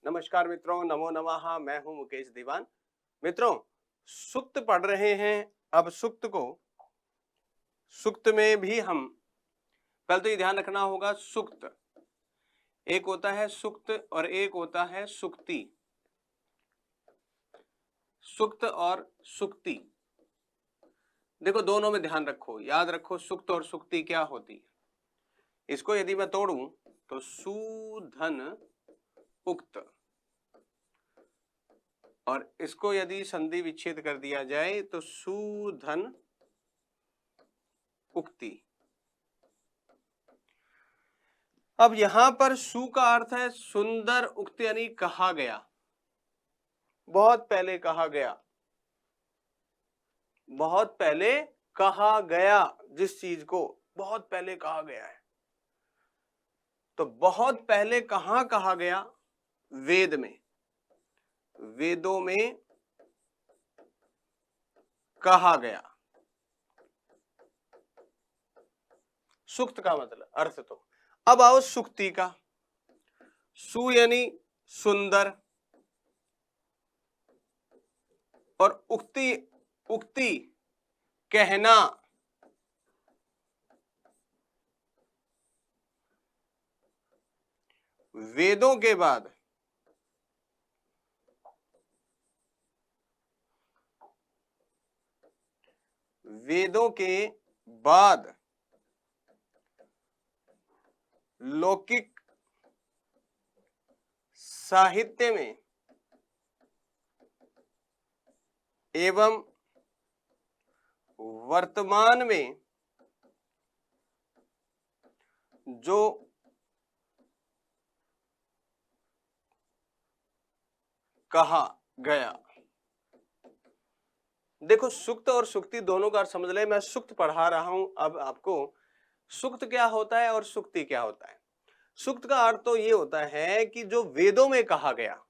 नमस्कार मित्रों, नमो नमः। मैं हूं मुकेश दीवान। मित्रों, सूक्त पढ़ रहे हैं। अब सूक्त में भी हम पहले तो ये ध्यान रखना होगा, सूक्त एक होता है सूक्त और एक होता है सूक्ति। सूक्त और सूक्ति, देखो दोनों में ध्यान रखो, याद रखो सूक्त और सूक्ति क्या होती है। इसको यदि मैं तोड़ूं तो सुधन उक्त, और इसको यदि संधि विच्छेद कर दिया जाए तो सुधन उक्ति। अब यहां पर सु का अर्थ है सुंदर, उक्त यानी कहा गया, बहुत पहले कहा गया, बहुत पहले कहा गया, जिस चीज को बहुत पहले कहा गया है। तो बहुत पहले कहां कहा गया? वेद में, वेदों में कहा गया। सूक्त का मतलब अर्थ तो। अब आओ सूक्ति का। सु यानी सुंदर और उक्ति, उक्ति कहना। वेदों के बाद लौकिक साहित्य में एवं वर्तमान में जो कहा गया। देखो, सूक्त और सूक्ति दोनों का अर्थ समझ ले। मैं सूक्त पढ़ा रहा हूं, अब आपको सूक्त क्या होता है और सूक्ति क्या होता है। सूक्त का अर्थ तो ये होता है कि जो वेदों में कहा गया।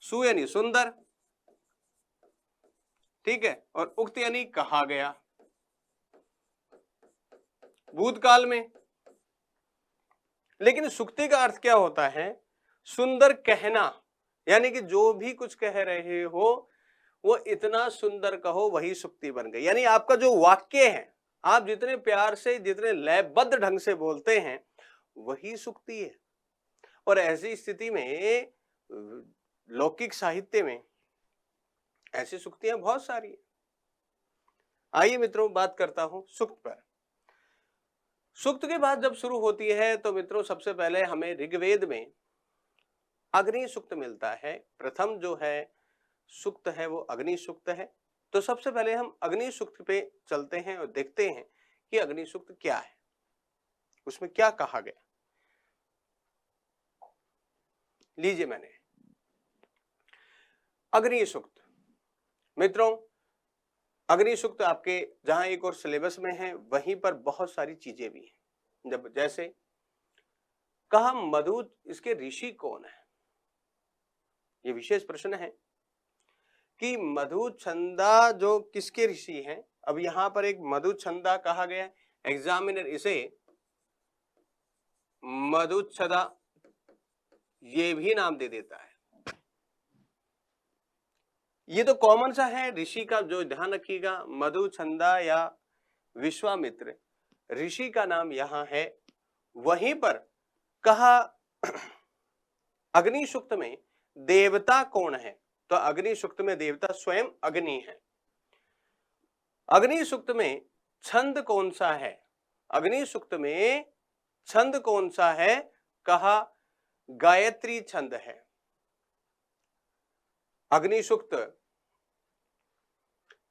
सु यानी सुंदर, ठीक है, और उक्त यानी कहा गया भूतकाल में। लेकिन सूक्ति का अर्थ क्या होता है? सुंदर कहना, यानी कि जो भी कुछ कह रहे हो वो इतना सुंदर कहो, वही सूक्ति बन गई। यानी आपका जो वाक्य है, आप जितने प्यार से, जितने लयबद्ध ढंग से बोलते हैं, वही सूक्ति है। और ऐसी स्थिति में लौकिक साहित्य में ऐसी सूक्तियां बहुत सारी है। आइए मित्रों, बात करता हूं सूक्त पर। सूक्त के बाद जब शुरू होती है तो मित्रों सबसे पहले हमें ऋग्वेद में अग्नि सूक्त मिलता है। प्रथम जो है सूक्त है वो अग्नि सूक्त है। तो सबसे पहले हम अग्नि सूक्त पे चलते हैं और देखते हैं कि अग्नि सूक्त क्या है, उसमें क्या कहा गया। लीजिए, मैंने अग्नि सूक्त। मित्रों, अग्नि सूक्त आपके जहां एक और सिलेबस में है, वहीं पर बहुत सारी चीजें भी हैं। जब जैसे कहा मधु, इसके ऋषि कौन है? ये विशेष प्रश्न है कि मधु छंदा जो किसके ऋषि हैं। अब यहां पर एक मधु छंदा कहा गया, एग्जामिनर इसे मधुच्छदा ये भी नाम दे देता है। ये तो कॉमन सा है, ऋषि का जो ध्यान रखिएगा, मधु छंदा या विश्वामित्र ऋषि का नाम यहां है। वहीं पर कहा अग्नि सूक्त में देवता कौन है, तो अग्नि सूक्त में देवता स्वयं अग्नि है। अग्नि सूक्त में छंद कौन सा है? अग्नि सूक्त में छंद कौन सा है? कहा गायत्री छंद है। अग्नि सूक्त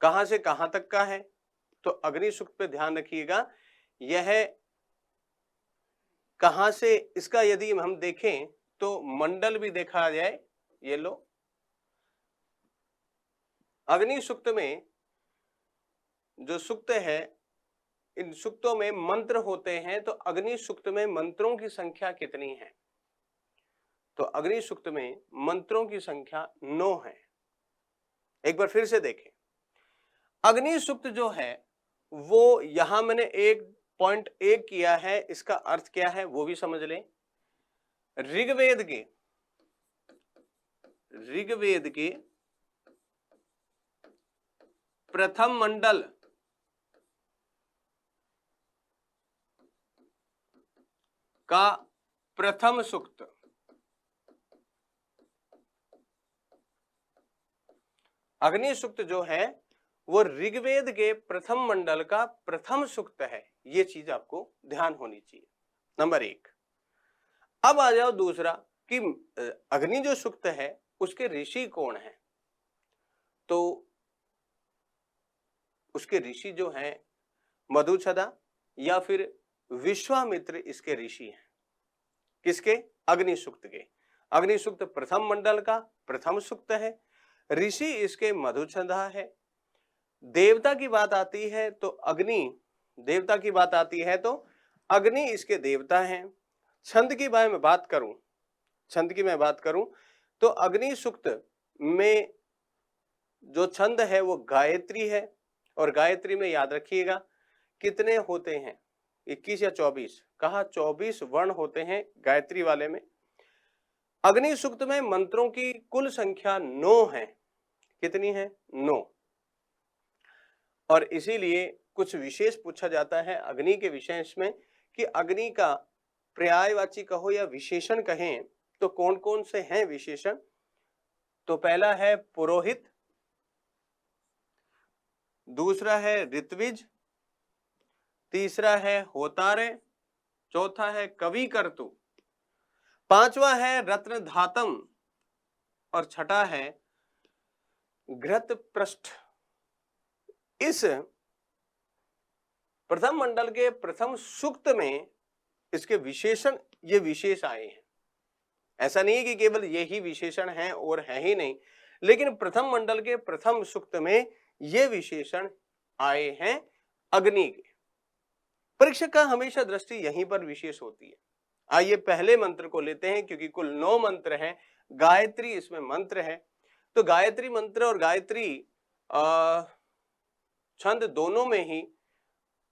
कहां से कहां तक का है? तो अग्नि सूक्त पे ध्यान रखिएगा, यह कहां से, इसका यदि हम देखें तो मंडल भी देखा जाए, ये लो अग्नि सूक्त में जो सूक्त है, इन सूक्तों में मंत्र होते हैं। तो अग्नि सूक्त में मंत्रों की संख्या कितनी है? तो अग्नि सूक्त में मंत्रों की संख्या 9 है। एक बार फिर से देखें, अग्नि सूक्त जो है वो यहां मैंने 1.1 किया है, इसका अर्थ क्या है वो भी समझ लें। ऋग्वेद के ऋग्वेद के प्रथम मंडल का प्रथम सूक्त। अग्नि सूक्त जो है वो ऋग्वेद के प्रथम मंडल का प्रथम सूक्त है। ये चीज आपको ध्यान होनी चाहिए, नंबर 1। अब आ जाओ दूसरा कि अग्नि जो सूक्त है उसके ऋषि कौन है। तो उसके ऋषि जो हैं मधुछदा या फिर विश्वामित्र इसके ऋषि हैं। किसके? अग्नि सूक्त के। अग्नि सूक्त प्रथम मंडल का प्रथम सूक्त है, ऋषि इसके मधुछदा है। देवता की बात आती है तो अग्नि, देवता की बात आती है तो अग्नि इसके देवता हैं। छंद की मैं बात करूं तो अग्नि सूक्त में जो छंद है वो गायत्री है, और गायत्री में याद रखिएगा कितने होते हैं, 21 या 24, कहा 24 वर्ण होते हैं गायत्री वाले में। अग्नि सूक्त में मंत्रों की कुल संख्या 9 है। कितनी है? 9। और इसीलिए कुछ विशेष पूछा जाता है अग्नि के विशेष में कि अग्नि का पर्यायवाची कहो या विशेषण कहें तो कौन कौन से हैं विशेषण। तो पहला है पुरोहित, दूसरा है ऋत्विज, तीसरा है होतारे, चौथा है कविकर्तु, पांचवा है रत्नधातम और छठा है घृतपृष्ठ। इस प्रथम मंडल के प्रथम सूक्त में इसके विशेषण ये विशेष आए हैं। ऐसा नहीं है कि केवल यही विशेषण हैं और है ही नहीं, लेकिन प्रथम मंडल के प्रथम सूक्त में ये विशेषण आए हैं अग्नि के। परीक्षक का हमेशा दृष्टि यहीं पर विशेष होती है। आइए पहले मंत्र को लेते हैं, क्योंकि कुल 9 मंत्र हैं, गायत्री इसमें मंत्र है। तो गायत्री मंत्र और गायत्री छंद दोनों में ही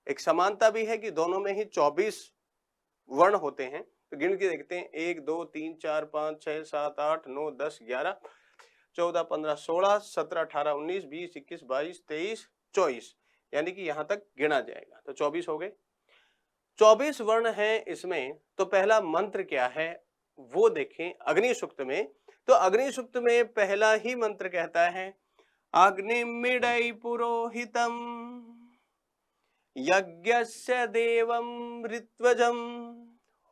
एक समानता भी है कि दोनों में ही 24 वर्ण होते हैं। तो गिन के देखते हैं, 1 2 3 4 5 6 7 8 9 10 11 14 15 16 17 18 19 20 21 22 23 24, यानी कि यहां तक गिना जाएगा तो 24 हो गए। 24 वर्ण हैं इसमें। तो पहला मंत्र क्या है वो देखें अग्नि सूक्त में। तो अग्नि सूक्त में पहला ही मंत्र कहता है अग्निमिडै पुरोहितम यज्ञस्य देवं ऋत्वजं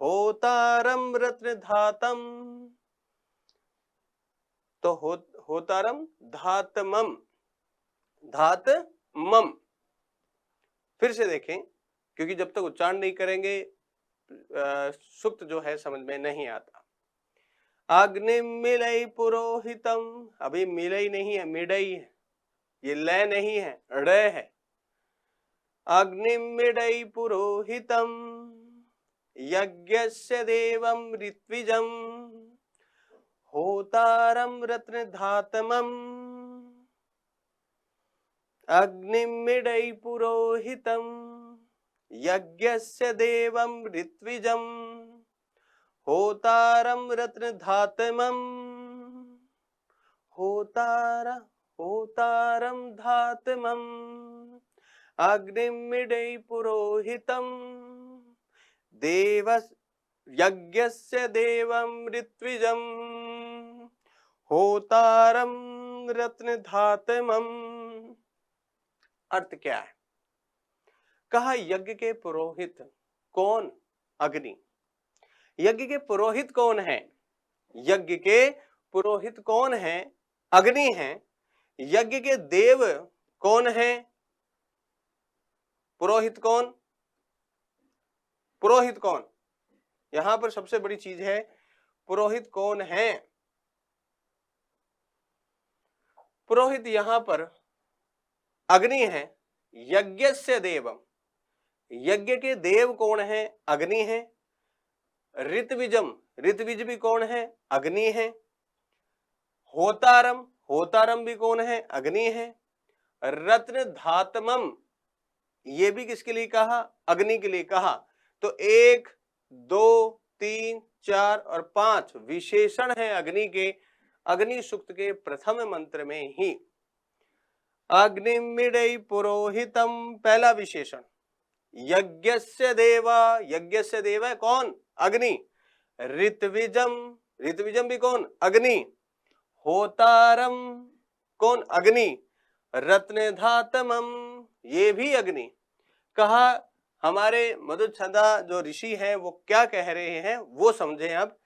होतारं रत्नधातम। तो होतारम धातमम, धातमम। फिर से देखें, क्योंकि जब तक उच्चारण नहीं करेंगे सूक्त जो है समझ में नहीं आता। अग्निमिलै पुरोहितम, अभी मिलै नहीं है, मिडै है, ये लय नहीं है, ड़ है। अग्निमिडै पुरोहितम यज्ञस्य देवं ऋत्विजं होतारं रत्नधातमम्। अग्निमिडै पुरोहितम यज्ञस्य देवं ऋत्विजं होतारं रत्नधातमम्। होतारं धातमम् अग्निमिडै पुरोहितम देवस् यज्ञस्य देवं ऋत्विजं होतारं रत्नधातमम्। अर्थ क्या है? कहा यज्ञ के पुरोहित कौन? अग्नि। यज्ञ के पुरोहित कौन है? यज्ञ के पुरोहित कौन है? अग्नि है। यज्ञ के देव कौन है? पुरोहित कौन? पुरोहित कौन? यहां पर सबसे बड़ी चीज है पुरोहित कौन है। पुरोहित यहां पर अग्नि है। यज्ञस्य देवम, यज्ञ के देव कौन है? अग्नि है। ऋत्विजम, ऋत्विज भी कौन है? अग्नि है। होतारम, होतारम भी कौन है? अग्नि है। रत्नधातमम, ये भी किसके लिए कहा? अग्नि के लिए कहा। तो 1 2 3 4 और 5 विशेषण है अग्नि के। अग्नि सूक्त के प्रथम मंत्र में ही अग्निमिडै पुरोहितम, पहला विशेषण, यज्ञस्य देवा, यज्ञस्य देव है कौन? अग्नि। ऋत्विजम, ऋत्विजम भी कौन? अग्नि। होतारम कौन? अग्नि। रत्नधातमम, ये भी अग्नि। कहा हमारे मधुच्छदा जो ऋषि हैं वो क्या कह रहे हैं वो समझें अब,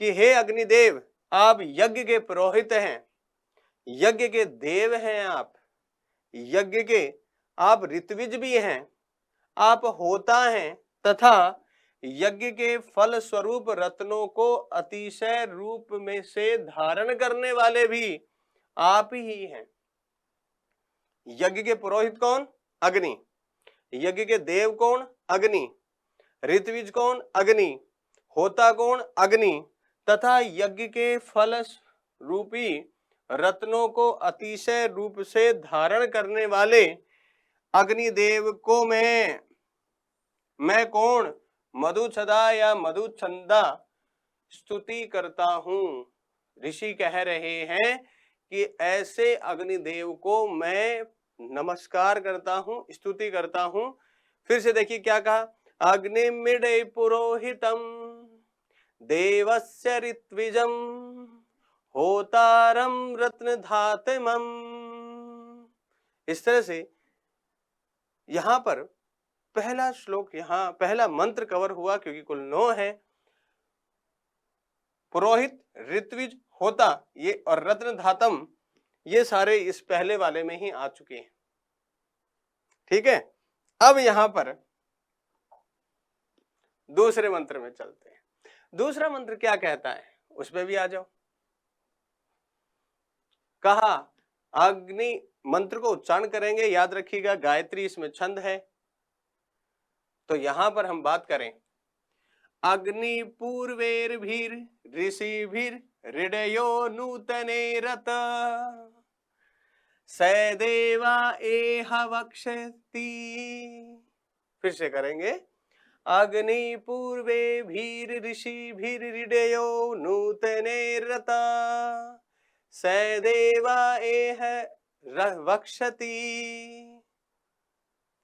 कि हे अग्निदेव, आप यज्ञ के पुरोहित हैं, यज्ञ के देव हैं, आप यज्ञ के, आप ऋत्विज भी हैं, आप होता हैं, तथा यज्ञ के फल स्वरूप रत्नों को अतिशय रूप में से धारण करने वाले भी आप ही हैं। यज्ञ के पुरोहित कौन? अग्नि। यज्ञ के देव कौन? अग्नि। ऋत्विज कौन? अग्नि। होता कौन? अग्नि। तथा यज्ञ के फल रूपी रत्नों को अतिशय रूप से धारण करने वाले अग्निदेव को मैं कौन? मधुच्छदा या मधुच्छंदा स्तुति करता हूं। ऋषि कह रहे हैं कि ऐसे अग्निदेव को मैं नमस्कार करता हूं, स्तुति करता हूं। फिर से देखिए क्या कहा, अग्निमिडै पुरोहितम देवस्य ऋत्विजम होतारम रत्नधातमम। इस तरह से यहां पर पहला श्लोक, यहां पहला मंत्र कवर हुआ, क्योंकि कुल 9 है। पुरोहित, ऋत्विज, होता, ये और रत्नधातम, ये सारे इस पहले वाले में ही आ चुके हैं। ठीक है, अब यहां पर दूसरे मंत्र में चलते हैं। दूसरा मंत्र क्या कहता है उसमें भी आ जाओ। कहा अग्नि, मंत्र को उच्चारण करेंगे, याद रखिएगा गायत्री इसमें छंद है। तो यहां पर हम बात करें, अग्नि पूर्वेर्भिर ऋषिभिर हृदयो नूतने रत सदेवा एह वक्षति। फिर से करेंगे, अग्नि पूर्वेभिर ऋषिभिर हृदयो नूतने रत सदेवा एह वक्षति।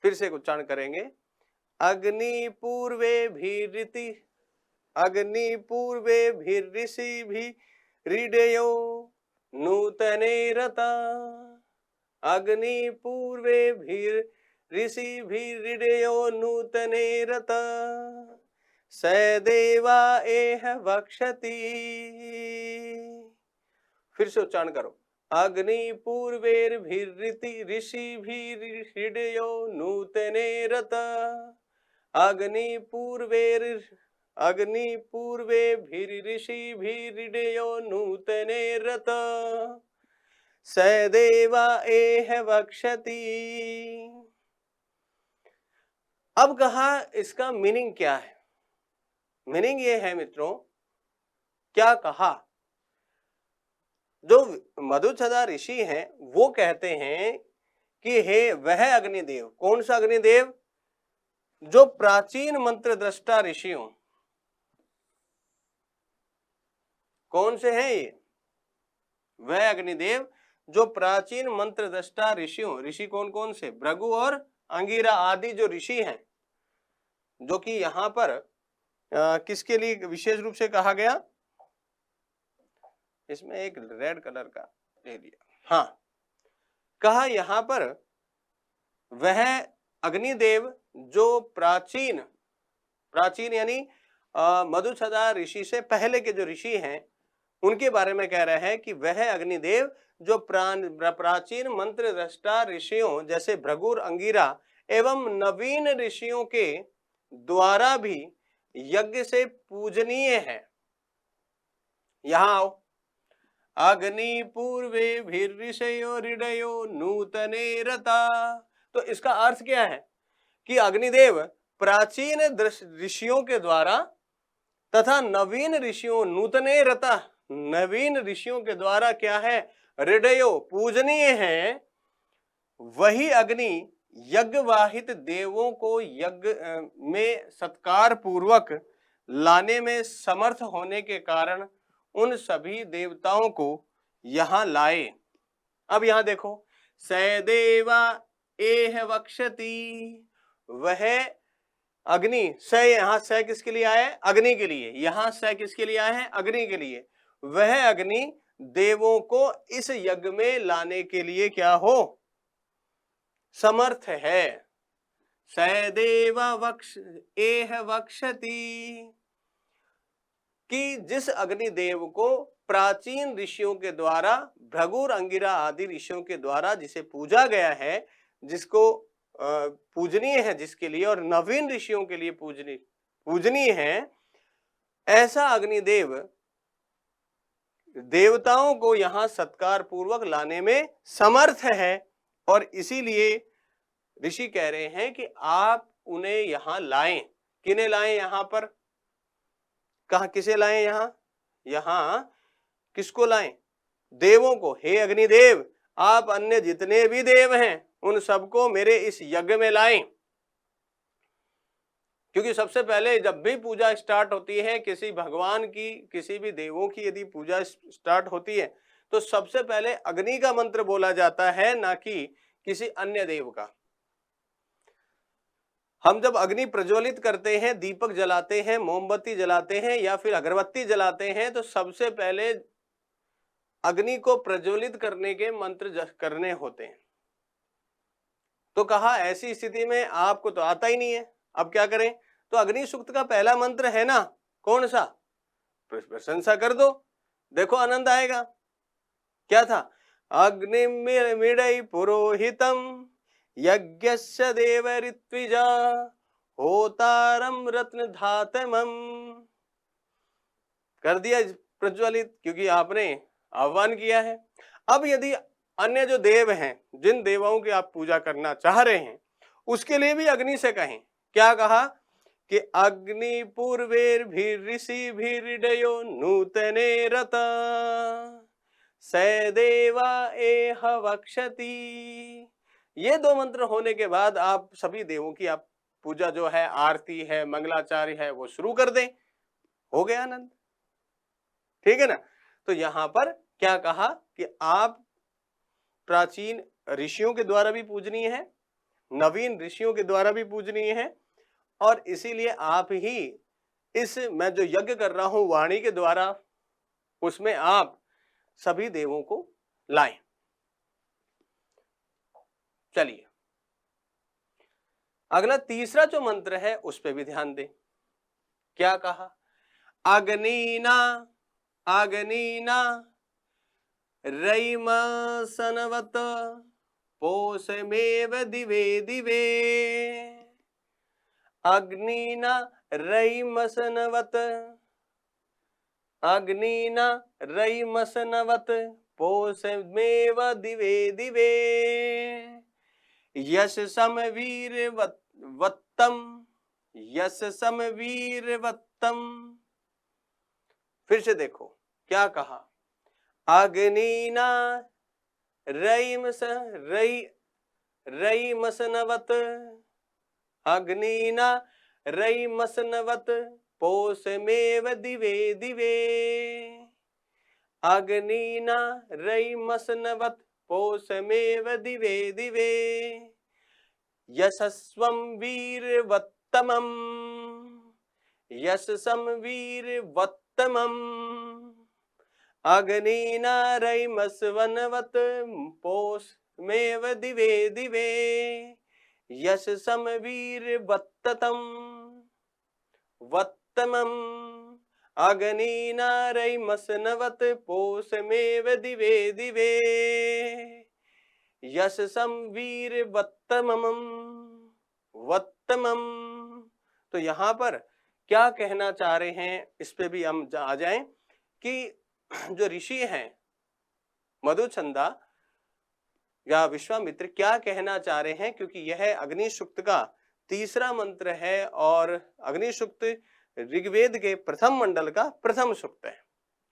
फिर से उच्चारण करेंगे, अग्नि पूर्वेभिरिति, अग्नि पूर्वेभिर्ऋषिभिः हृदयो नूतने रता, अग्नि पूर्वेभिर्ऋषिभिः हृदयो नूतने रता सदेवा एह वक्षति। फिर से उच्चारण करो, अग्नि पूर्वेर्भिर्ऋषिभिः हृदयो नूतने रता, अग्नि पूर्वेभिर्ऋषिभिः हृदयो नूतने रता सदेवा एह वक्षति। अब कहा इसका मीनिंग क्या है? मीनिंग ये है मित्रों, क्या कहा, जो मधुच्छदा ऋषि हैं वो कहते हैं कि हे वह अग्निदेव, कौन सा अग्निदेव? जो प्राचीन मंत्र दृष्टा ऋषियों, कौन से हैं ये? वह अग्निदेव जो प्राचीन मंत्र दृष्टा ऋषियों, ऋषि कौन कौन से? भृगु और अंगिरा आदि जो ऋषि हैं, जो कि यहां पर किसके लिए विशेष रूप से कहा गया? इसमें एक रेड कलर का ले लिया, हाँ, कहा यहां पर वह अग्निदेव जो प्राचीन यानी मधुच्छदा ऋषि से पहले के जो ऋषि हैं उनके बारे में कह रहे हैं कि वह अग्निदेव जो प्राचीन मंत्र दृष्टा ऋषियों जैसे भृगु, अंगिरा एवं नवीन ऋषियों के द्वारा भी यज्ञ से पूजनीय है। यहां आओ, अग्नि पूर्वेभिर्ऋषयो हृदयो नूतने रता। तो इसका अर्थ क्या है कि अग्निदेव प्राचीन ऋषियों के द्वारा तथा नवीन ऋषियों, नूतने रता, नवीन ऋषियों के द्वारा क्या है? हृदयो पूजनीय है। वही अग्नि यज्ञवाहित देवों को यज्ञ में सत्कार पूर्वक लाने में समर्थ होने के कारण उन सभी देवताओं को यहां लाए। अब यहां देखो, स देवा एह वक्षति, वह अग्नि, स यहां स किसके लिए आया है? अग्नि के लिए। यहां स किसके लिए आया है? अग्नि के लिए। वह अग्नि देवों को इस यज्ञ में लाने के लिए क्या हो? समर्थ है। सदेव वक्ष एह वक्षति, कि जिस अग्निदेव को प्राचीन ऋषियों के द्वारा, भृगुर अंगिरा आदि ऋषियों के द्वारा जिसे पूजा गया है, जिसको पूजनीय है जिसके लिए, और नवीन ऋषियों के लिए पूजनीय है, ऐसा अग्निदेव देवताओं को यहां सत्कार पूर्वक लाने में समर्थ है। और इसीलिए ऋषि कह रहे हैं कि आप उन्हें यहां लाएं। किन्हें लाएं? यहां पर कहा, किसे लाएं? यहां किसको लाएं? देवों को। हे अग्निदेव, आप अन्य जितने भी देव हैं उन सबको मेरे इस यज्ञ में लाएं। क्योंकि सबसे पहले जब भी पूजा स्टार्ट होती है, किसी भगवान की, किसी भी देवों की यदि पूजा स्टार्ट होती है, तो सबसे पहले अग्नि का मंत्र बोला जाता है, ना कि किसी अन्य देव का। हम जब अग्नि प्रज्वलित करते हैं, दीपक जलाते हैं, मोमबत्ती जलाते हैं या फिर अगरबत्ती जलाते हैं, तो सबसे पहले अग्नि को प्रज्वलित करने के मंत्र करने होते हैं। तो कहा ऐसी स्थिति में आपको तो आता ही नहीं है, अब क्या करें? तो अग्नि सूक्त का पहला मंत्र है ना, कौन सा? प्रशंसा कर दो, देखो आनंद आएगा। क्या था? अग्निमिड़ै पुरोहितम यज्ञस्य देव ऋत्विजा होतारम रत्न धातमम। कर दिया प्रज्वलित, क्योंकि आपने आह्वान किया है। अब यदि अन्य जो देव हैं, जिन देवों की आप पूजा करना चाह रहे हैं, उसके लिए भी अग्नि से कहें। क्या कहा? कि अग्नि पूर्वेर्भिर्ऋषिभिर्हृदयो नूतने रता सदेवा एह वक्षति। ये दो मंत्र होने के बाद आप सभी देवों की आप पूजा जो है, आरती है, मंगलाचार्य है, वो शुरू कर दें। हो गया आनंद, ठीक है ना? तो यहां पर क्या कहा कि आप प्राचीन ऋषियों के द्वारा भी पूजनीय है, नवीन ऋषियों के द्वारा भी पूजनीय है, और इसीलिए आप ही इस, मैं जो यज्ञ कर रहा हूं वाणी के द्वारा, उसमें आप सभी देवों को लाएं। चलिए अगला तीसरा जो मंत्र है उस पे भी ध्यान दें। क्या कहा? अग्निना अग्निना रैमसनवत पोषमेव दिवे दिवे। अग्निना रैमसनवत, अग्निना रैमसनवत पोषमेव दिवे दिवे। यश समवीरवत्तम, यश समवीरवत्तम। फिर से देखो क्या कहा? अग्निना रैमसनवत, अग्निना रैमसनवत पोषमेव दिवे दिवे। अग्निना रैमसनवत पोषमेव दिवे दिवे। यशस्वं वीरवत्तमं, यशसं वीरवत्तमं। अग्निना रैमसवनवत पोषमेव दिवे दिवे। यशसं वीरवत्ततं वत्तमं। अग्निना रैमसनवत पोषमेव दिवे दिवे। यशसं वीरवत्तमं वत्तमं। तो यहां पर क्या कहना चाह रहे हैं, इस पे भी हम आ जाएं कि जो ऋषि हैं मधुचंदा या विश्वामित्र क्या कहना चाह रहे हैं, क्योंकि यह अग्नि सूक्त का तीसरा मंत्र है और अग्नि सूक्त ऋग्वेद के प्रथम मंडल का प्रथम सूक्त है।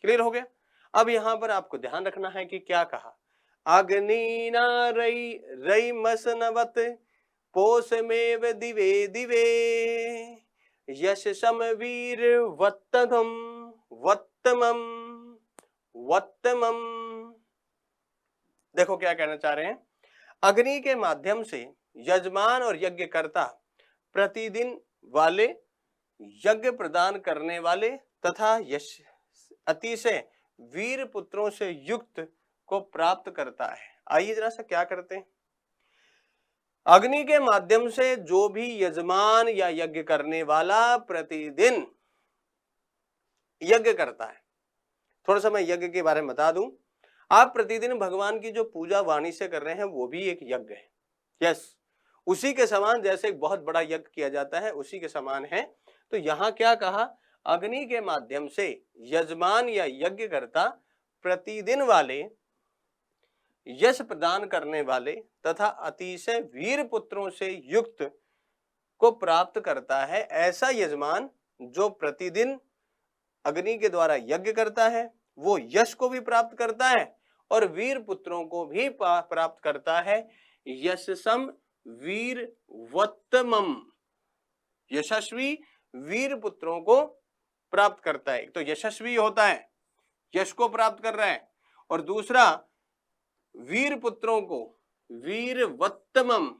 क्लियर हो गया? अब यहां पर आपको ध्यान रखना है कि क्या कहा? अग्निना रैमसनवत पोषमेव दिवे दिवे। यशसं वीरवत्तमं वत्तमं। वत्तमम। देखो क्या कहना चाह रहे हैं, अग्नि के माध्यम से यजमान और यज्ञकर्ता प्रतिदिन वाले, यज्ञ प्रदान करने वाले तथा यश अतिशय वीर पुत्रों से युक्त को प्राप्त करता है। आइए जरा सा क्या करते हैं, अग्नि के माध्यम से जो भी यजमान या यज्ञ करने वाला प्रतिदिन यज्ञ करता है। थोड़ा सा मैं यज्ञ के बारे में बता दूं, आप प्रतिदिन भगवान की जो पूजा वाणी से कर रहे हैं वो भी एक यज्ञ है। यस, उसी के समान, जैसे एक बहुत बड़ा यज्ञ किया जाता है उसी के समान है। तो यहां क्या कहा, अग्नि के माध्यम से यजमान या यज्ञकर्ता प्रतिदिन वाले, यश प्रदान करने वाले तथा अतिशय वीर पुत्रों से युक्त को प्राप्त करता है। ऐसा यजमान जो प्रतिदिन अग्नि के द्वारा यज्ञ करता है वो यश को भी प्राप्त करता है और वीर पुत्रों को भी प्राप्त करता है। यशसम वीर वत्तमम, यशस्वी वीर पुत्रों को प्राप्त करता है। तो यशस्वी होता है, यश को प्राप्त कर रहा है, और दूसरा वीर पुत्रों को, वीर वत्तमम,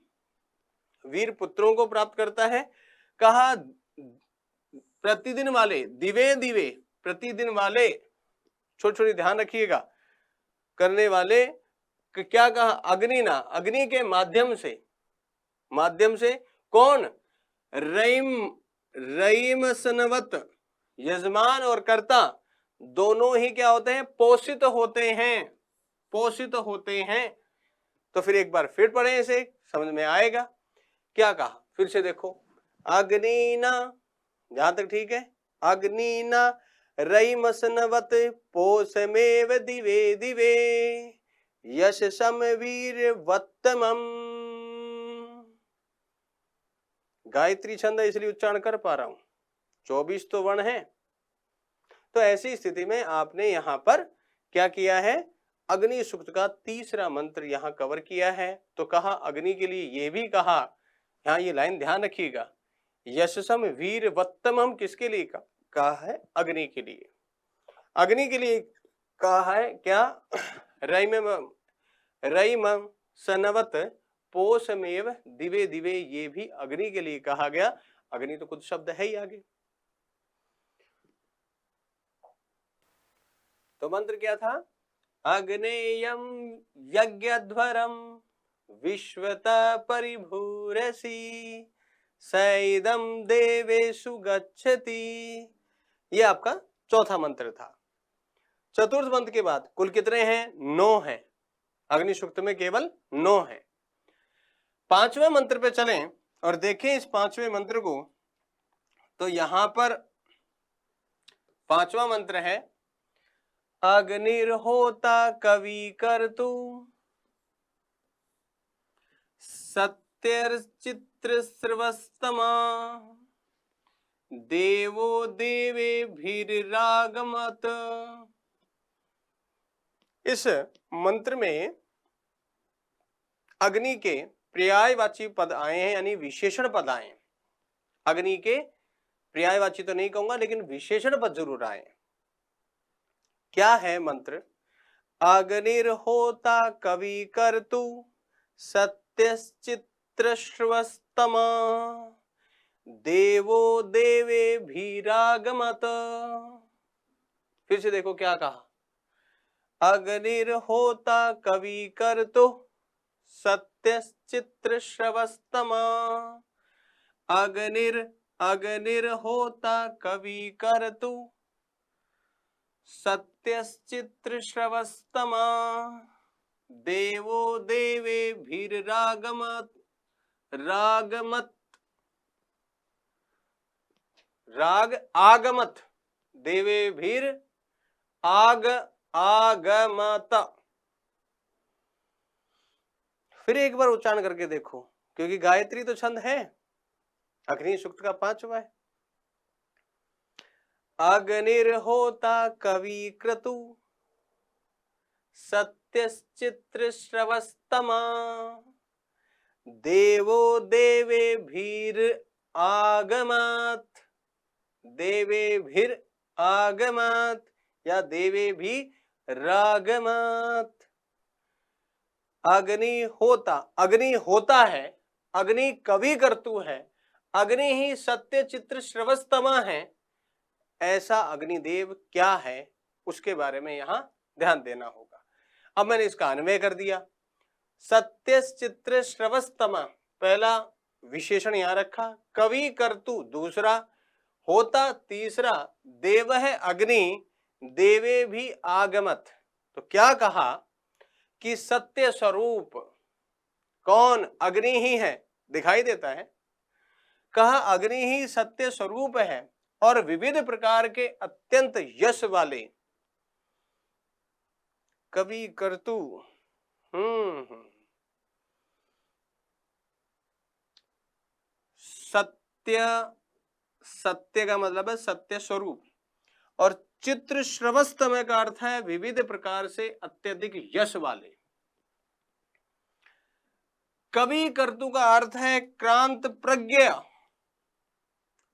वीर पुत्रों को प्राप्त करता है। कहा प्रतिदिन वाले, दिवे दिवे, प्रतिदिन वाले, छोटी छोटी ध्यान रखिएगा, करने वाले, क्या कहा, अग्नि ना, अग्नि के माध्यम से, माध्यम से कौन, रईम, रईम सनवत, यजमान और कर्ता दोनों ही क्या होते हैं, पोषित होते हैं, पोषित होते हैं। तो फिर एक बार फिर पढ़े, इसे समझ में आएगा। क्या कहा, फिर से देखो, अग्निना, जहां तक ठीक है, अग्निना रईमसनवत पोषमेव दिवे दिवे यशसम वीर वत्तमम। गायत्री छंद इसलिए उच्चारण कर पा रहा हूं, 24 तो वर्ण है। तो ऐसी स्थिति में आपने यहां पर क्या किया है, अग्नि सूक्त का तीसरा मंत्र यहां कवर किया है। तो कहा अग्नि के लिए ये भी कहा, यहां ये लाइन ध्यान रखिएगा, यशसम वीर वत्तमम किसके लिए कहा है, अग्नि के लिए। अग्नि के लिए कहा है क्या, रईम सनवत पोषमेव दिवे दिवे, ये भी अग्नि के लिए कहा गया। अग्नि तो कुछ शब्द है ही आगे। तो मंत्र क्या था, अग्नेयम यज्ञध्वरम विश्वता परिभूरसी सैदम देवेषु गच्छति। ये आपका चौथा मंत्र था। चतुर्थ मंत्र के बाद कुल कितने हैं, 9 हैं। अग्नि सूक्त में केवल 9 है। पांचवें मंत्र पे चलें और देखें इस पांचवें मंत्र को। तो यहां पर पांचवा मंत्र है, अग्निर्होता कवि कर्तु सत्यर्चित्र श्रवस्तमा देवो देवेभिरागमत। इस मंत्र में अग्नि के पर्यायवाची पद आए हैं, यानी विशेषण पद आए हैं। अग्नि के पर्यायवाची तो नहीं कहूंगा, लेकिन विशेषण पद जरूर आए। क्या है मंत्र, अग्निर्होता कवि कर्तु सत्यश्चित्र श्रवस्तमा देवो देवेभिरागमत। फिर से देखो क्या कहा, अग्निर्होता कवि कर्तु सत्यश्चित्र श्रवस्तमा, अग्निर्होता कवि कर्तु सत्यश्चित्र श्रवस्तमा देवो देवेभिरागमत। रागमत, राग आगमत, देवेभिर आगमत। फिर एक बार उच्चारण करके देखो, क्योंकि गायत्री तो छंद है, अग्नि सूक्त का 5वां है। अग्निर्होता कवि क्रतु सत्यश्चित्र श्रवस्तमा देवो देवेभिर आगमत। देवेभिर आगमत या देवेभि रागमत। अग्नि होता है, अग्नि कवि कर्तु है, अग्नि ही सत्य चित्र श्रवस्तमा है। ऐसा अग्निदेव क्या है, उसके बारे में यहां ध्यान देना होगा। अब मैंने इसका अन्वय कर दिया। सत्य चित्र श्रवस्तमा पहला विशेषण यहां रखा, कवि कर्तु दूसरा, होता तीसरा, देव है अग्नि, देवे भी आगमत। तो क्या कहा कि सत्य स्वरूप कौन, अग्नि ही है, दिखाई देता है। कहा अग्नि ही सत्य स्वरूप है और विविध प्रकार के अत्यंत यश वाले कवि कर्तु। सत्य का मतलब है सत्य स्वरूप, और चित्र श्रवस्तमय का अर्थ है विविध प्रकार से अत्यधिक यश वाले। कवि कर्तु का अर्थ है क्रांत प्रज्ञ,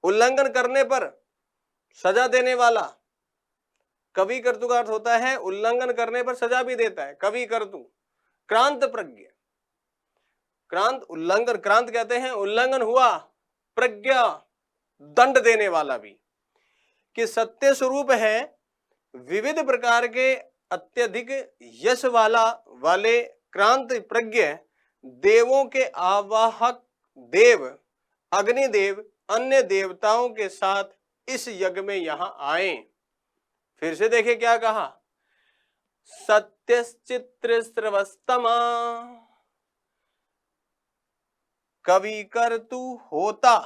उल्लंघन करने पर सजा देने वाला। कवि कर्तु का अर्थ होता है उल्लंघन करने पर सजा भी देता है कवि कर्तु। क्रांत प्रज्ञ, क्रांत उल्लंघन, क्रांत कहते हैं उल्लंघन हुआ, प्रज्ञा दंड देने वाला भी। कि सत्य स्वरूप है, विविध प्रकार के अत्यधिक यश वाले क्रांत प्रज्ञ, देवों के आवाहक देव अग्निदेव अन्य देवताओं के साथ इस यज्ञ में यहां आए। फिर से देखिए क्या कहा, सत्य चित्र श्रवस्तमा, कवि कर्तु होता,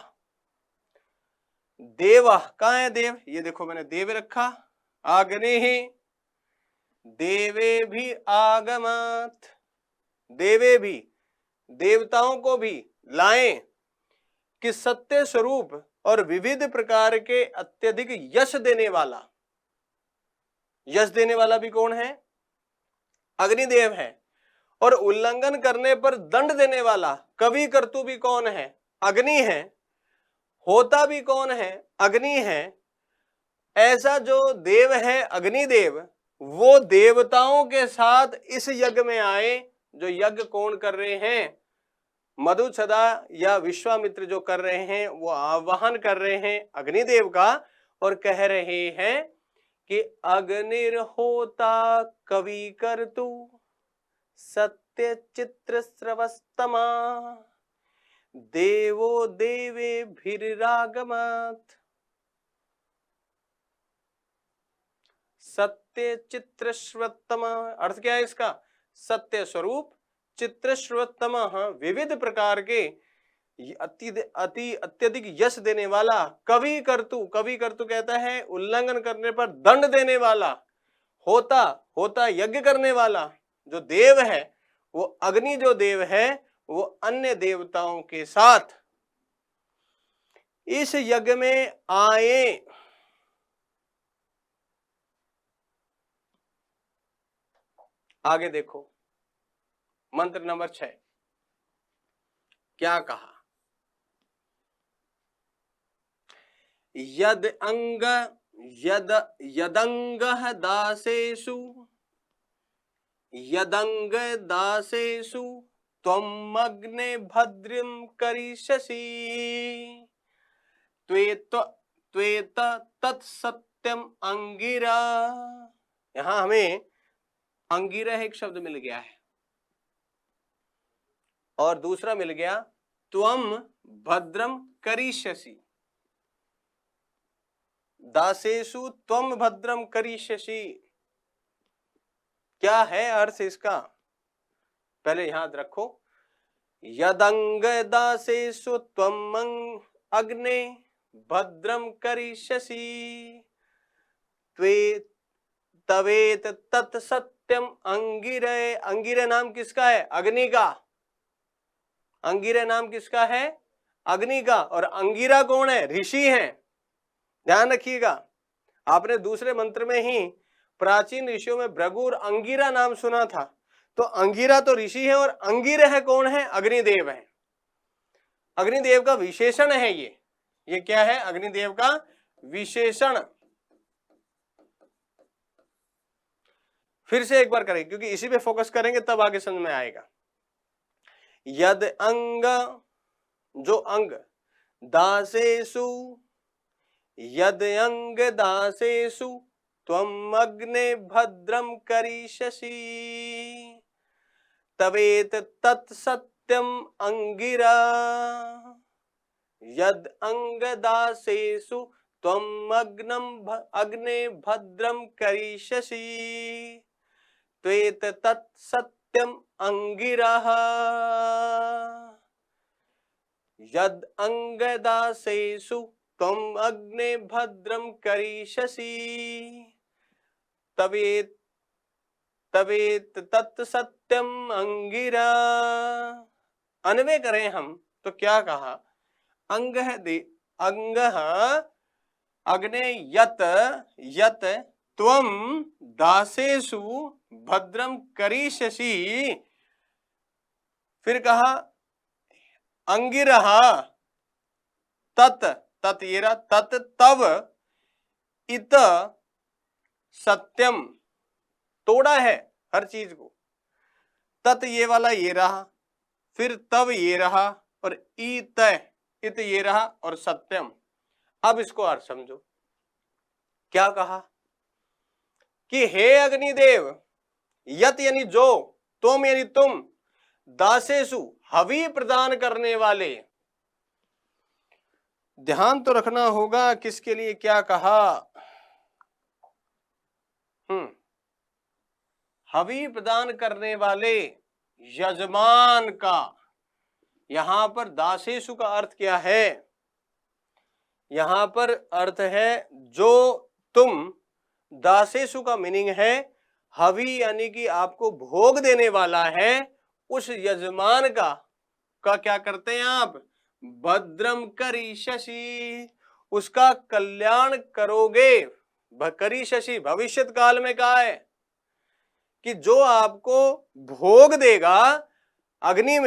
देव कहाँ है देव, ये देखो मैंने देव रखा, अग्नि ही, देवे भी आगमत, देवे भी देवताओं को भी लाएं, कि सत्य स्वरूप और विविध प्रकार के अत्यधिक यश देने वाला। यश देने वाला भी कौन है, अग्निदेव है, और उल्लंघन करने पर दंड देने वाला कवि कर्तु भी कौन है, अग्नि है, होता भी कौन है, अग्नि है। ऐसा जो देव है अग्निदेव, वो देवताओं के साथ इस यज्ञ में आए। जो यज्ञ कौन कर रहे हैं, मधुछदा या विश्वामित्र जो कर रहे हैं, वो आवाहन कर रहे हैं अग्निदेव का, और कह रहे हैं कि अग्निर्होता कवि कर्तु सत्य चित्र श्रवस्तमा, देवो देवे भिरागमत। सत्य चित्र श्रवस्तमा अर्थ क्या है इसका, सत्य स्वरूप, चित्र श्रवस्तमा विविध प्रकार के अत्यधिक यश देने वाला, कवि कर्तु, कवि कर्तु कहता है उल्लंघन करने पर दंड देने वाला, होता यज्ञ करने वाला। जो देव है वो अग्नि, जो देव है वो अन्य देवताओं के साथ इस यज्ञ में आए। आगे देखो मंत्र नंबर 6 क्या कहा, यदंग दासेषु त्वम् अग्ने भद्रं करिष्यसि, त्वेत तत्सत्यम अंगिरा। यहां हमें अंगिरा एक शब्द मिल गया है, और दूसरा मिल गया त्वम भद्रम करिष्यसि, दासेषु त्वम भद्रम करिष्यसि। क्या है अर्थ इसका, पहले याद रखो। यदंग दासेषु त्वम अग्ने भद्रम करिष्यसि, तवेत तत्सत्यम अंगिरे। अंगिरे नाम किसका है, अग्नि का। अंगिरे नाम किसका है, अग्नि का। और अंगिरा कौन है, ऋषि हैं। ध्यान रखिएगा, आपने दूसरे मंत्र में ही प्राचीन ऋषियों में भृगु और अंगिरा नाम सुना था। तो अंगिरा तो ऋषि है, और अंगिर है कौन है, अग्निदेव है। अग्निदेव का विशेषण है ये क्या है, अग्निदेव का विशेषण। फिर से एक बार करेंगे क्योंकि इसी पे फोकस करेंगे तब आगे समझ में आएगा। यद अंग, जो अंग, दासेषु, यद अंग दासेषु त्वम अग्ने भद्रम करिष्यसि तवेत तत्सत्यम अंगिरा। यद अंग दासेषु त्वम अग्ने भद्रम करिष्यसि त्वेत तत्सत्यम अंगिरः। यद अंग दासेषु त्वम अग्ने भद्रम करिष्यसि तवेत तत्सत्यम अंगिरा। अन्वय करें हम तो क्या कहा? अंग अग्ने यत त्वम दासेषु भद्रम करिष्यसि। फिर कहा अंगिरः तत ये रहा, तत तव इत सत्यम, तोड़ा है हर चीज को। तत ये वाला ये रहा, फिर तब ये रहा और इत ये रहा और सत्यम। अब इसको अर्थ समझो। क्या कहा कि हे अग्निदेव, यत यानी जो, तुम यानी तुम, दासेषु हवि प्रदान करने वाले। ध्यान तो रखना होगा किसके लिए क्या कहा। हवि प्रदान करने वाले यजमान का। यहां पर दासेषु का अर्थ क्या है? यहां पर अर्थ है जो तुम। दासेषु का मीनिंग है हवि यानी कि आपको भोग देने वाला है, उस यजमान का क्या करते हैं आप? भद्रम करिष्यसि, उसका कल्याण करोगे। करिष्यसि भविष्यत काल में कहा है कि जो आपको भोग देगा अग्नि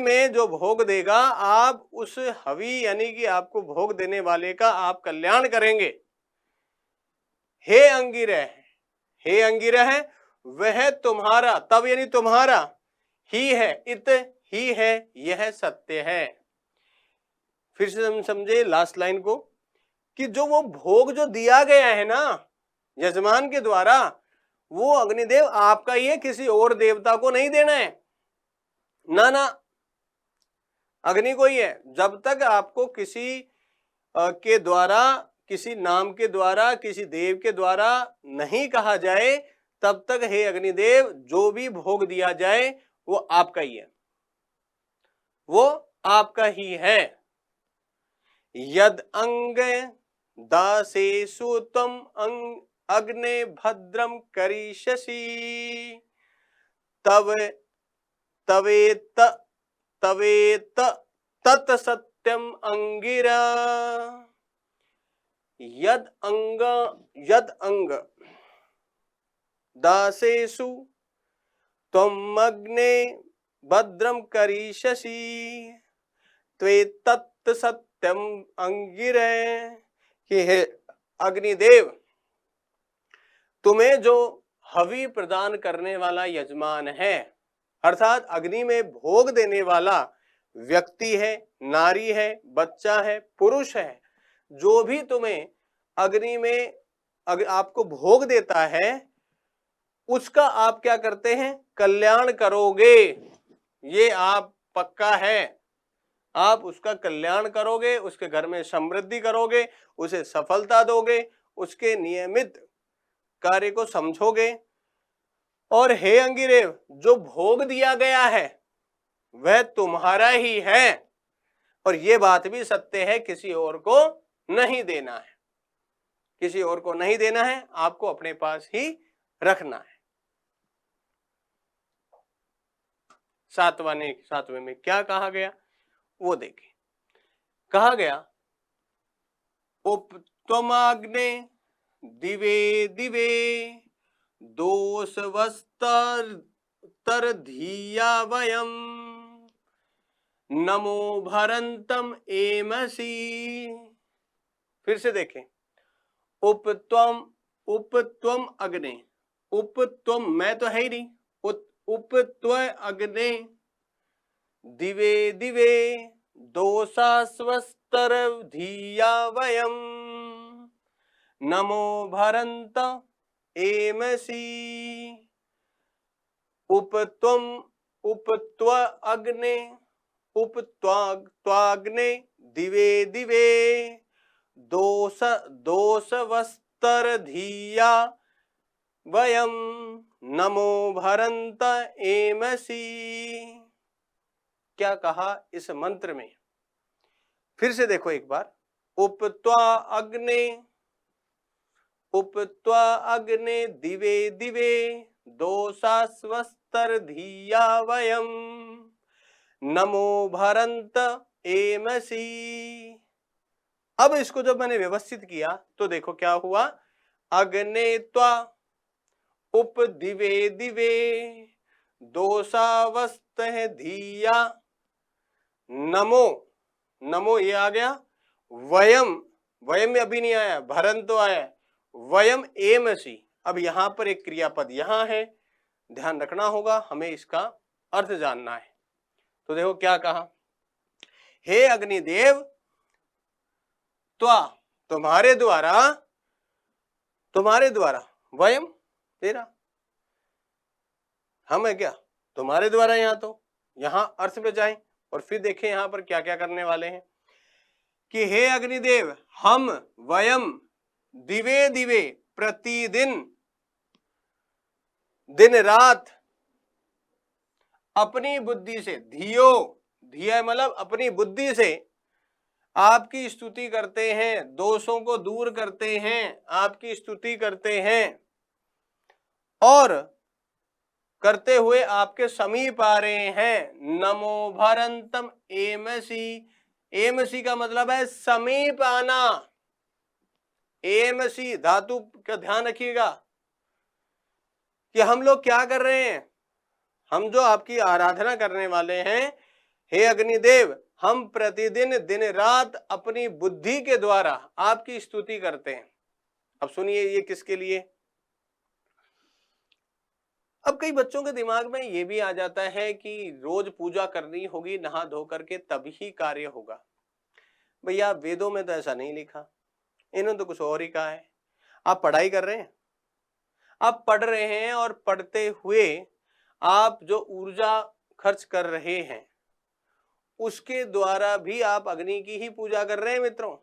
में जो भोग देगा, आप उस हवि यानी कि आपको भोग देने वाले का आप कल्याण करेंगे। हे अंगिरह, वह तुम्हारा, तब यानी तुम्हारा, ही है, इत ही है, यह सत्य है। फिर से हम समझे लास्ट लाइन को कि जो वो भोग जो दिया गया है ना यजमान के द्वारा, वो अग्निदेव आपका ही है, किसी और देवता को नहीं देना है। ना अग्नि को ही है। जब तक आपको किसी के द्वारा, किसी नाम के द्वारा, किसी देव के द्वारा नहीं कहा जाए, तब तक हे अग्निदेव जो भी भोग दिया जाए वो आपका ही है, वो आपका ही है। यद अंग दासेषु त्वम अग्ने भद्रम करिष्यसि तवेत तत्सत्यम अंगिरा। यद अंग दासेषु त्वम अग्ने भद्रम करिष्यसि त्वेतत् सत्यम अंगिरे। कि हे अग्निदेव, तुम्हें जो हवि प्रदान करने वाला यजमान है, अर्थात अग्नि में भोग देने वाला व्यक्ति है, नारी है, बच्चा है, पुरुष है, जो भी तुम्हें अग्नि में आपको भोग देता है, उसका आप क्या करते हैं? कल्याण करोगे। ये आप पक्का है, आप उसका कल्याण करोगे, उसके घर में समृद्धि करोगे, उसे सफलता दोगे, उसके नियमित कार्य को समझोगे। और हे अंगिरेव, जो भोग दिया गया है वह तुम्हारा ही है, और ये बात भी सत्य है, किसी और को नहीं देना है, किसी और को नहीं देना है, आपको अपने पास ही रखना है। सातवें में क्या कहा गया वो देखें। कहा गया उपत्वमाग्ने दिवे दिवे दोषवस्तर धीया वयम नमो भरंतम एमसी। फिर से देखें, उपत्वम अग्ने, उपत्वम, मैं तो है ही नहीं, उपत्व अग्ने दिवे दिवे दोषा स्वस्तर धिया वयम नमो भरंत एमसी। उपत्वम उपत्व अग्ने उपत्वाग्ने दिवे दिवे दोष दोषवस्तर धिया वयम नमो भरंत एमसी। क्या कहा इस मंत्र में? फिर से देखो एक बार। उपत्वा अग्ने दिवे दिवे दोषा स्वस्तर धिया वयम नमो भरंत एमसी। अब इसको जब मैंने व्यवस्थित किया तो देखो क्या हुआ। अग्ने त्वा उप दिवे दिवे दोषावस्त धिया नमो, नमो ये आ गया। वयम, वयम में अभी नहीं आया, भरन तो आया। वयम एमसी, अब यहां पर एक क्रियापद यहां है, ध्यान रखना होगा, हमें इसका अर्थ जानना है। तो देखो क्या कहा, हे अग्निदेव त्वा, तुम्हारे द्वारा वयम तेरा, हम है क्या तुम्हारे द्वारा। यहां अर्थ पे जाएं और फिर देखें यहां पर क्या क्या करने वाले हैं कि हे अग्निदेव हम वयम दिवे दिवे प्रतिदिन दिन रात अपनी बुद्धि से, धियो धिया मतलब अपनी बुद्धि से आपकी स्तुति करते हैं, दोषों को दूर करते हैं, आपकी स्तुति करते हैं और करते हुए आपके समीप आ रहे हैं। नमो भरंतम एमसी, एमसी का मतलब है समीप आना। एमसी धातु का ध्यान रखिएगा कि हम लोग क्या कर रहे हैं, हम जो आपकी आराधना करने वाले हैं, हे अग्निदेव हम प्रतिदिन दिन रात अपनी बुद्धि के द्वारा आपकी स्तुति करते हैं। अब सुनिए ये किसके लिए। अब कई बच्चों के दिमाग में ये भी आ जाता है कि रोज पूजा करनी होगी नहा धो करके तभी कार्य होगा। भैया वेदों में तो ऐसा नहीं लिखा, इन्होंने तो कुछ और ही कहा है। आप पढ़ाई कर रहे हैं, आप पढ़ रहे हैं और पढ़ते हुए आप जो ऊर्जा खर्च कर रहे हैं उसके द्वारा भी आप अग्नि की ही पूजा कर रहे हैं मित्रों।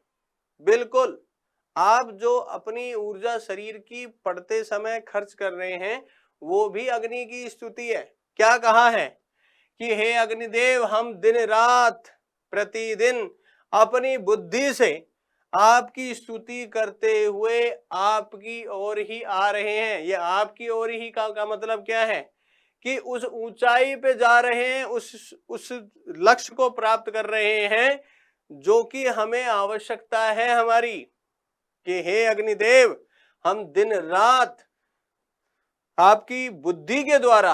बिल्कुल, आप जो अपनी ऊर्जा शरीर की पढ़ते समय खर्च कर रहे हैं वो भी अग्नि की स्तुति है। क्या कहा है कि हे अग्निदेव हम दिन रात प्रतिदिन अपनी बुद्धि से आपकी स्तुति करते हुए आपकी ओर ही आ रहे हैं। ये आपकी ओर ही का मतलब क्या है कि उस ऊंचाई पे जा रहे हैं, उस लक्ष्य को प्राप्त कर रहे हैं जो कि हमें आवश्यकता है हमारी, कि हे अग्निदेव हम दिन रात आपकी बुद्धि के द्वारा,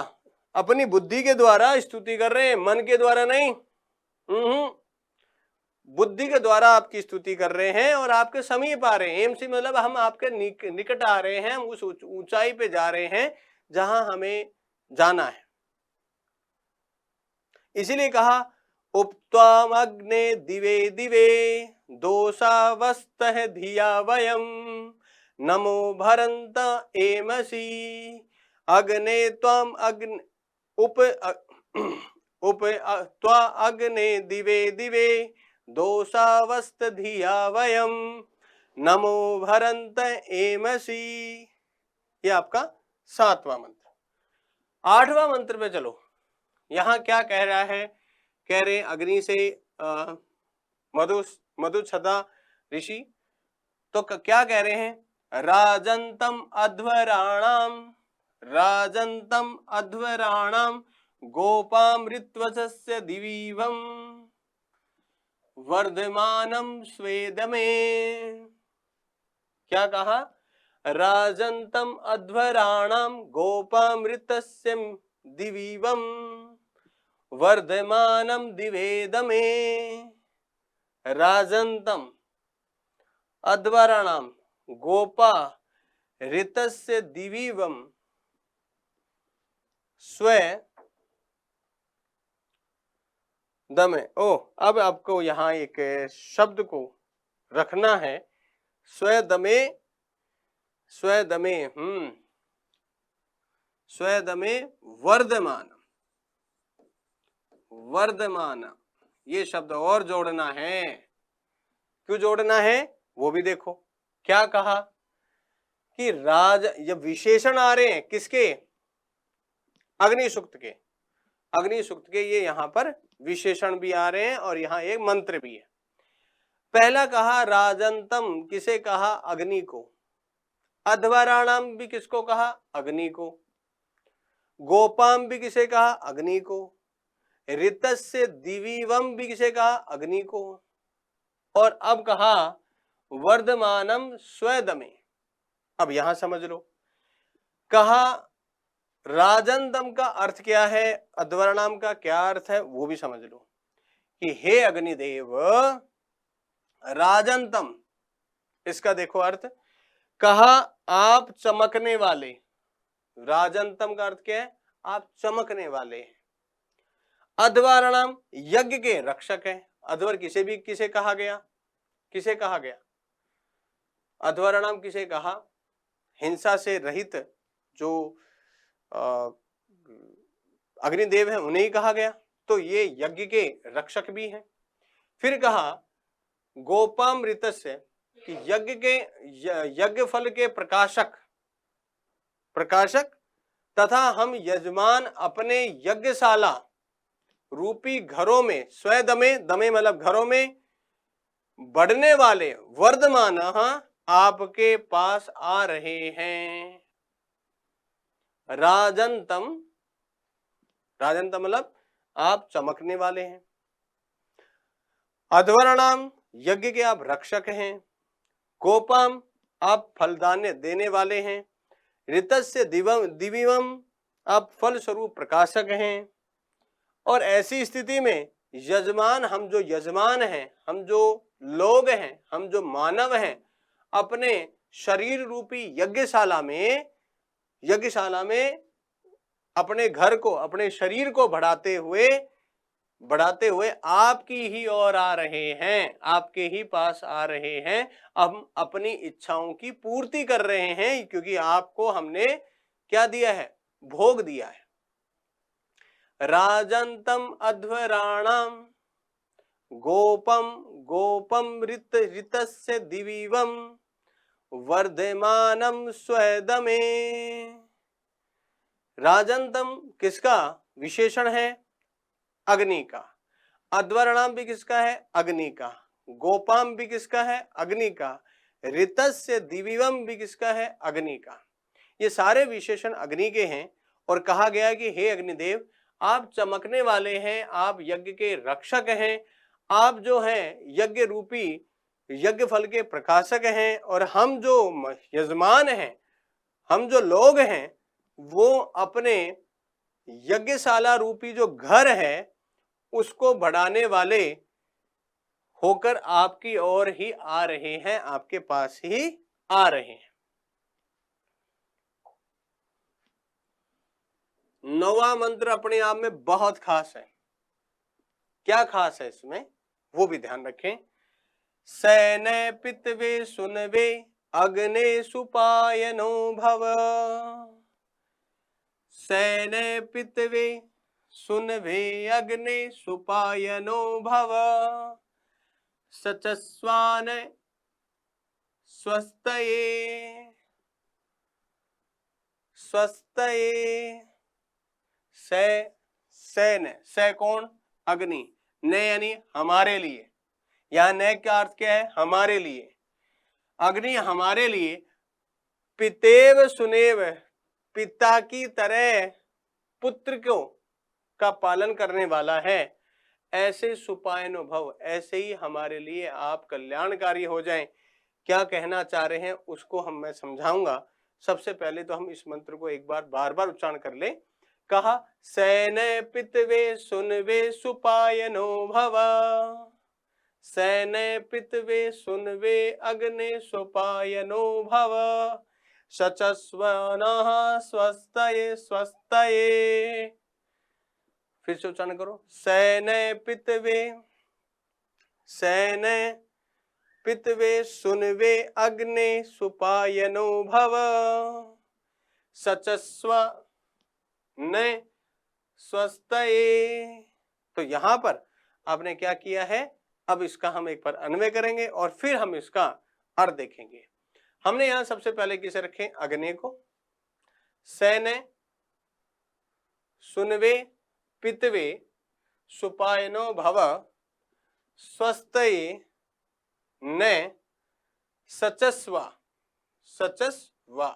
अपनी बुद्धि के द्वारा स्तुति कर रहे हैं, मन के द्वारा नहीं। बुद्धि के द्वारा आपकी स्तुति कर रहे हैं और आपके समीप आ रहे हैं। एम सी मतलब हम आपके निकट आ रहे हैं, हम उस ऊंचाई पे जा रहे हैं जहां हमें जाना है। इसीलिए कहा उपत्वाम अग्ने दिवे दिवे दोषावस्तः धिया वयम नमो भरंत एमसी। अग्ने त्वम अग्नि उप त्वा अग्ने दिवे दिवे दोषावस्त धिया वयम नमो भरंत एमसी। ये आपका 7वां मंत्र। 8वां मंत्र पे चलो। यहां क्या कह रहा है, कह रहे अग्नि से मधुछदा ऋषि तो क्या कह रहे हैं, राजंतम अध्वराणाम गोपामृत्वस्य दिवीवम वर्धमानम स्वेद में। क्या कहा, राजंतम अध्वराणाम गोपामृतस्य दिवीवम वर्धमानम दिवेदमे। राजंतम अध्वराणाम गोपा ऋतस्य दिवीवम स्व दमे। ओ, अब आपको यहां एक शब्द को रखना है, स्वदमे, स्वदमे, स्वदमे वर्धमान, वर्धमान, ये शब्द और जोड़ना है। क्यों जोड़ना है वो भी देखो। क्या कहा कि ये विशेषण आ रहे हैं किसके? अग्नि सूक्त के, अग्नि सूक्त के ये यहां पर विशेषण भी आ रहे हैं और यहां एक मंत्र भी है। पहला कहा राजंतम, किसे कहा? अग्नि को। अध्वराणाम भी किसको कहा? अग्नि को। गोपाम भी किसे कहा? अग्नि को। ऋतस्य दिवीवम भी किसे कहा? अग्नि को। और अब कहा वर्धमानम स्वदमे। अब यहां समझ लो, कहा राजंतम का अर्थ क्या है, अध्वरणाम का क्या अर्थ है वो भी समझ लो कि हे अग्निदेव राजंतम, इसका देखो अर्थ, कहा आप चमकने वाले। राजंतम का अर्थ क्या है? आप चमकने वाले हैं। अध्वरणाम यज्ञ के रक्षक है। अध्वर किसे कहा गया? किसे कहा गया? अध्वरणाम किसे कहा? हिंसा से रहित जो अग्निदेव है उन्हें ही कहा गया, तो ये यज्ञ के रक्षक भी हैं। फिर कहा गोपामृतस्य कि यज्ञ फल के प्रकाशक, प्रकाशक तथा हम यजमान अपने यज्ञशाला रूपी घरों में, स्वदमे, दमे मतलब घरों में बढ़ने वाले, वर्धमान आपके पास आ रहे हैं। राजंतम, राजंतम मतलब आप चमकने वाले हैं। अध्वरणाम यज्ञ के आप रक्षक हैं। गोपाम आप फलदान देने वाले हैं। ऋतस्य दिविवम आप फल स्वरूप प्रकाशक हैं। और ऐसी स्थिति में यजमान, हम जो यजमान हैं, हम जो लोग हैं, हम जो मानव हैं, अपने शरीर रूपी यज्ञशाला में अपने घर को, अपने शरीर को बढ़ाते हुए आपकी ही ओर आ रहे हैं, आपके ही पास आ रहे हैं। हम अपनी इच्छाओं की पूर्ति कर रहे हैं, क्योंकि आपको हमने क्या दिया है? भोग दिया है। राजंतम अध्वराणाम गोपम ऋतस्य दिवीवम वर्धमानम स्वदमे। राजंतम किसका विशेषण है? अग्नि का। अध्वरणाम भी किसका है? अग्नि का। गोपाम भी किसका है? अग्नि का। ऋतस्य दिविवम भी किसका है? अग्नि का। ये सारे विशेषण अग्नि के हैं। और कहा गया कि हे अग्निदेव, आप चमकने वाले हैं, आप यज्ञ के रक्षक हैं, आप जो हैं यज्ञ रूपी यज्ञ फल के प्रकाशक हैं। और हम जो यजमान हैं, हम जो लोग हैं, वो अपने यज्ञशाला रूपी जो घर है उसको बढ़ाने वाले होकर आपकी ओर ही आ रहे हैं, आपके पास ही आ रहे हैं। 9वां मंत्र अपने आप में बहुत खास है। क्या खास है इसमें वो भी ध्यान रखें। सैने पितवे सुनवे अग्ने सुपायनो भव। सैने पितवे सुनवे अग्ने सुपायनो भव। सचस्वान स्वस्तये स्वस्तये। सैन, सै कौन? अग्नि। ने यानी हमारे लिए। यहां ने का अर्थ क्या है? हमारे लिए। अग्नि हमारे लिए पितेव सुनेव, पिता की तरह पुत्र को का पालन करने वाला है। ऐसे सुपायनुभव, ऐसे ही हमारे लिए आप कल्याणकारी हो जाएं। क्या कहना चाह रहे हैं उसको मैं समझाऊंगा। सबसे पहले तो हम इस मंत्र को एक बार बार बार उच्चारण कर ले। कहा सैने पितवे सुनवे सुपायनो भव। सैने पितवे सुनवे अग्ने सुपायनो भव। सचस्वनः स्वस्तये स्वस्तये। फिर से उच्चारण करो, सैने पितवे, सैने पितवे सुनवे अग्ने सुपायनो भव, सचस्व न स्वस्तये। तो यहां पर आपने क्या किया है, अब इसका हम एक बार अन्वय करेंगे और फिर हम इसका अर्थ देखेंगे। हमने यहां सबसे पहले किसे रखे, अग्नि को, सैने सुनवे पितवे सुपायनो भव स्वस्तये न सचस्वा, सचस्वा।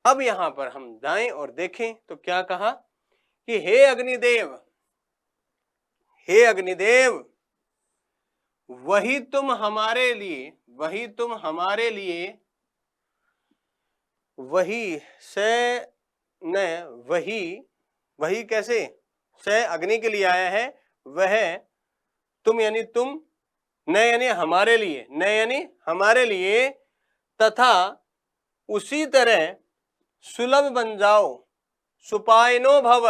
अब यहां पर हम जाएं और देखें तो क्या कहा कि हे अग्निदेव, हे अग्निदेव, वही तुम हमारे लिए, वही तुम हमारे लिए, वही से न वही, वही कैसे, से अग्नि के लिए आया है, वह तुम यानी तुम, न यानी हमारे लिए, न यानी हमारे लिए, तथा उसी तरह सुलभ बन जाओ, सुपायनो भव।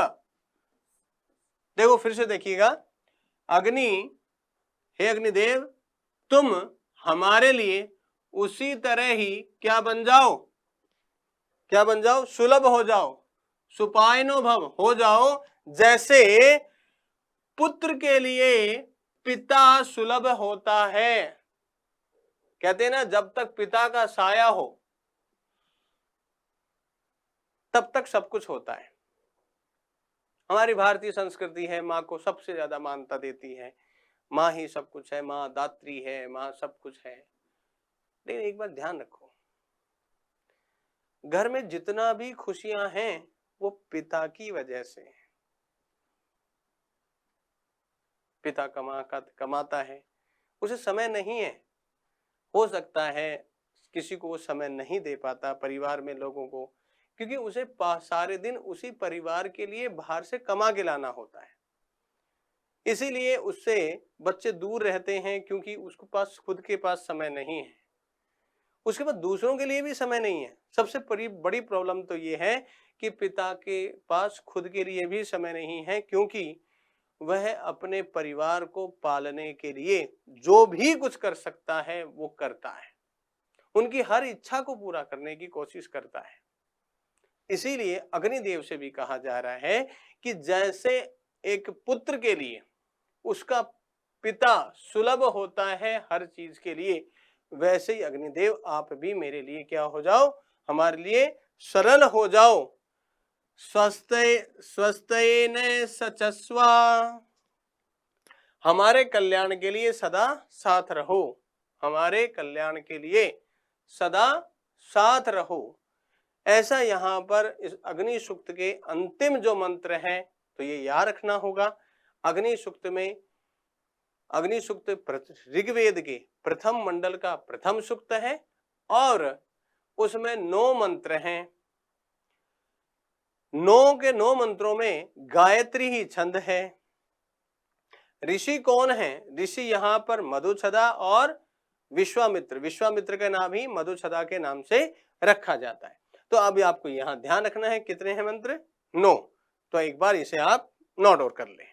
देखो फिर से देखिएगा, अग्नि, हे अग्निदेव, तुम हमारे लिए उसी तरह ही क्या बन जाओ, क्या बन जाओ, सुलभ हो जाओ, सुपायनो भव, हो जाओ, जैसे पुत्र के लिए पिता सुलभ होता है। कहते हैं ना, जब तक पिता का साया हो तब तक सब कुछ होता है। हमारी भारतीय संस्कृति है, माँ को सबसे ज्यादा मान्यता देती है, माँ ही सब कुछ है, माँ दात्री है, माँ सब कुछ है। लेकिन एक बात ध्यान रखो, घर में जितना भी खुशियां हैं वो पिता की वजह से है। पिता कमाता है, उसे समय नहीं है, हो सकता है किसी को वो समय नहीं दे पाता, परिवार में लोगों को, क्योंकि उसे सारे दिन उसी परिवार के लिए बाहर से कमा के लाना होता है। इसीलिए उससे बच्चे दूर रहते हैं, क्योंकि उसके पास खुद के पास समय नहीं है, उसके पास दूसरों के लिए भी समय नहीं है। सबसे बड़ी प्रॉब्लम तो ये है कि पिता के पास खुद के लिए भी समय नहीं है, क्योंकि वह अपने परिवार को पालने के लिए जो भी कुछ कर सकता है वो करता है, उनकी हर इच्छा को पूरा करने की कोशिश करता है। इसीलिए अग्निदेव से भी कहा जा रहा है कि जैसे एक पुत्र के लिए उसका पिता सुलभ होता है हर चीज के लिए, वैसे ही अग्निदेव आप भी मेरे लिए क्या हो जाओ, हमारे लिए सरल हो जाओ। स्वस्तेन सचस्वा, हमारे कल्याण के लिए सदा साथ रहो, हमारे कल्याण के लिए सदा साथ रहो। ऐसा यहाँ पर इस अग्नि सूक्त के अंतिम जो मंत्र है, तो ये याद रखना होगा। अग्नि सूक्त में, अग्नि सूक्त ऋग्वेद के प्रथम मंडल का प्रथम सूक्त है और उसमें 9 मंत्र हैं। 9 के 9 मंत्रों में गायत्री ही छंद है। ऋषि कौन है, ऋषि यहाँ पर मधुछदा और विश्वामित्र, विश्वामित्र का नाम ही मधुछदा के नाम से रखा जाता है। तो अभी आपको यहाँ ध्यान रखना है, कितने हैं मंत्र, 9। तो एक बार इसे आप नोट आउट कर लें।